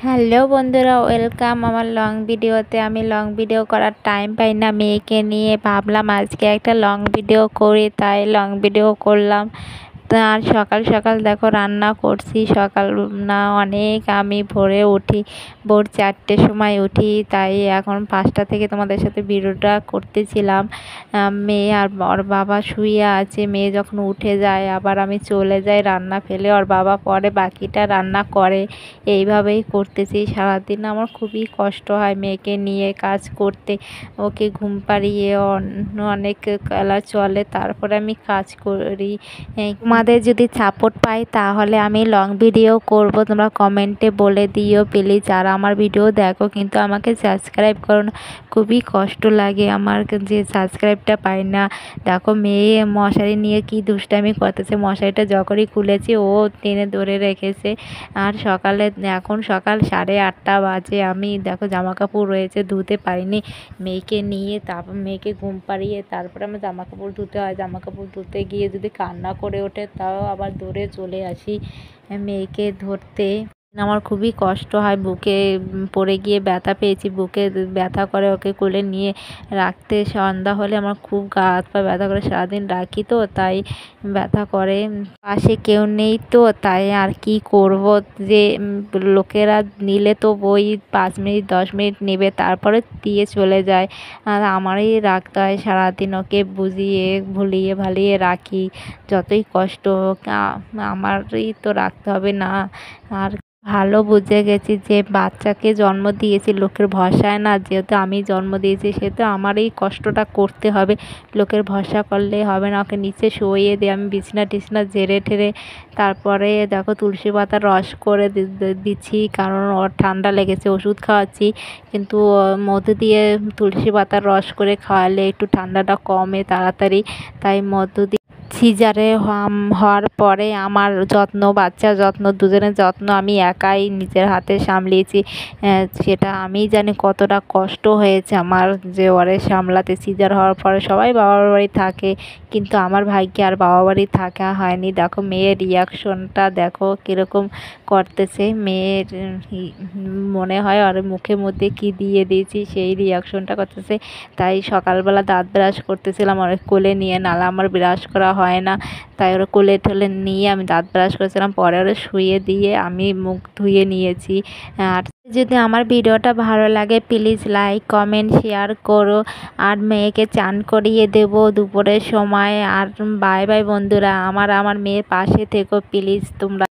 Hello বন্ধুরা, welcome আমার long ভিডিওতে। আমি লং ভিডিও করার টাইম পাই না, মেয়েকে নিয়ে ভাবলাম আজকে একটা লং ভিডিও করি, তাই লং ভিডিও করলাম। আর সকাল সকাল দেখো রান্না করছি। সকাল না অনেক আমি ভোরে উঠি, ভোর 4টের সময় উঠি, তাই এখন 5টা থেকে তোমাদের সাথে ভিডিওটা করতেছিলাম। মেয়ে আর ওর বাবা শুয়ে আছে, মেয়ে যখন উঠে যায় আবার আমি চলে যাই, রান্না ফেলে ওর বাবা পরে বাকিটা রান্না করে। এইভাবেই করতেছি সারাদিন। আমার খুবই কষ্ট হয় মেয়েকে নিয়ে কাজ করতে, ওকে ঘুম পাড়িয়ে অনেক বেলা চলে, তারপরে আমি কাজ করি। তোমাদের যদি সাপোর্ট পাই তাহলে আমি লং ভিডিও করব, তোমরা কমেন্টে বলে দিও প্লিজ। আর আমার ভিডিও দেখো কিন্তু আমাকে সাবস্ক্রাইব করো না, খুবই কষ্ট লাগে আমার যে সাবস্ক্রাইবটা পাই না। দেখো মেয়ে মশারি নিয়ে কি দুষ্টামি করতেছে, মশারিটা যখনই খুলেছি ও টেনে ধরে রেখেছে। আর সকালে এখন সকাল 8:30 বাজে, আমি দেখো জামা কাপড় রয়েছে ধুতে পারিনি, মেয়েকে নিয়ে তারপর মেয়েকে ঘুম পাড়িয়ে তারপরে আমার জামা কাপড় ধুতে হয়। জামা কাপড় ধুতে গিয়ে যদি কান্না করে ওঠে তাও আবার দৌড়ে চলে আসি মেয়েকে ধরতে। আমার খুবই কষ্ট হয়, বুকে পড়ে গিয়ে ব্যথা পেয়েছি, বুকে ব্যথা করে, ওকে কোলে নিয়ে রাখতে সন্ধ্যা হলে আমার খুব গা হাত পা ব্যথা করে, সারাদিন রাখি তো তাই ব্যথা করে। পাশে কেউ নেই তো তাই আর কি করব, যে লোকেরা নিলে তো ওই 5 মিনিট 10 মিনিট নেবে তারপরে দিয়ে চলে যায়, আর আমারই রাখতে হয় সারাদিন, ওকে বুঝিয়ে ভুলিয়ে ভালিয়ে রাখি। যতই কষ্ট হোক আমারই তো রাখতে হবে না। আর ভালো বুঝে গেছি যে বাচ্চাকে জন্ম দিয়েছি লোকের ভরসায় না, যেহেতু আমি জন্ম দিয়েছি সেহেতু আমার এই কষ্টটা করতে হবে, লোকের ভরসা করলে হবে না। ওকে নিচে শুইয়ে দিয়ে আমি বিছনা টিছনা ঝেড়ে ঠেড়ে তারপরে দেখো তুলসী পাতার রস করে দিচ্ছি, কারণ ওর ঠান্ডা লেগেছে, ওষুধ খাওয়াচ্ছি কিন্তু মধু দিয়ে তুলসী পাতার রস করে খাওয়ালে একটু ঠান্ডাটা কমে তাড়াতাড়ি, তাই মধু দিয়ে। সিজারে হওয়ার পরে আমার যত্ন, বাচ্চার যত্ন, দুজনের যত্ন আমি একাই নিজের হাতে সামলিয়েছি। সেটা আমি জানি কতটা কষ্ট হয়েছে আমার, যে ওরে সামলাতে। সিজার হওয়ার পরে সবাই বাবার বাড়ি থাকে কিন্তু আমার ভাগ্যে আর বাবা বাড়ি থাকা হয়নি। দেখো মেয়ের রিয়াকশনটা দেখো কীরকম করতেছে, মেয়ের মনে হয় ওর মুখের মধ্যে কি দিয়ে দিয়েছি সেই রিয়াকশনটা করতেছে। তাই সকালবেলা দাঁত ব্রাশ করতেছিলাম, ওর কোলে নিয়ে, নালা আমার ব্রাশ করা হয় না, তাই ওরা কোলে টোলে নিয়ে আমি দাঁত ব্রাশ করেছিলাম, পরে ওরা শুয়ে দিয়ে আমি মুখ ধুয়ে নিয়েছি। আর যদি আমার ভিডিওটা ভালো লাগে প্লিজ লাইক কমেন্ট শেয়ার করো। আর মেয়েকে চান করিয়ে দেব দুপুরের সময়। আর বাই বাই বন্ধুরা, আমার মেয়ের পাশে থেকো প্লিজ তোমরা।